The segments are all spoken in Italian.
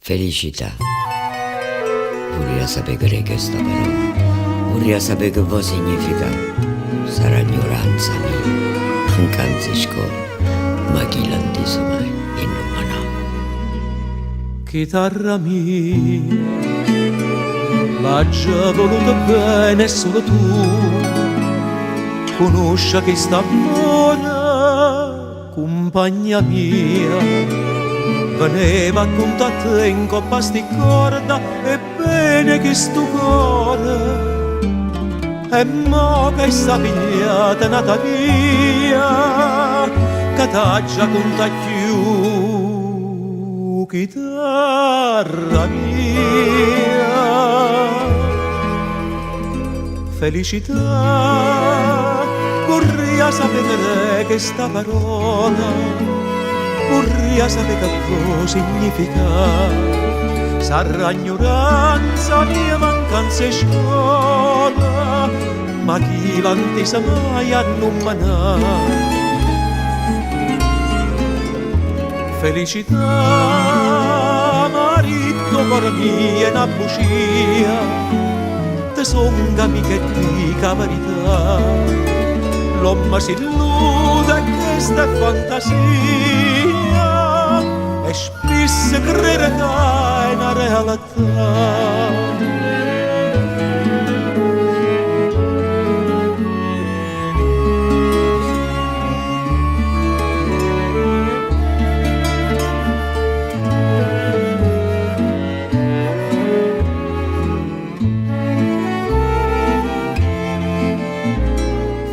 Felicità. Vorrei sapere questa parola. Vorrei sapere che cosa significa. Sarà ignoranza mia, mancanza di scuola, ma chi l'ha detto mai e non me ne. Chitarra mia, l'ha già voluto bene solo tu. Conosci che sta buona, compagna mia. Veneva con te in coppa sti corda, e bene che sto cuore. E mo che sta pigliata è nata via, che t'ha già conta più, chitarra mia. Felicità, vorrei sapere che sta parola, vorrei sapere che cosa significa. Sarà ignoranza mia, mancanza di scuola, ma chi l'ha intesa mai a non manà. Felicità, marito cuore mio è una bugia, te son amica e dica verità. L'uomo si illude che questa è fantasia e spesso crede che è una realtà.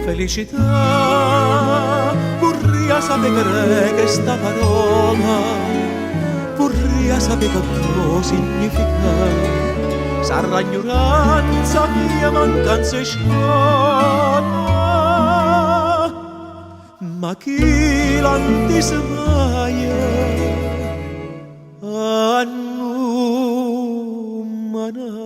Felicità, vorrei sapere che sta parola, vorrei sapere che cosa significa. Sarà ignoranza mia, mancanza di scuola, ma chi l'ha intesa mai a non manà.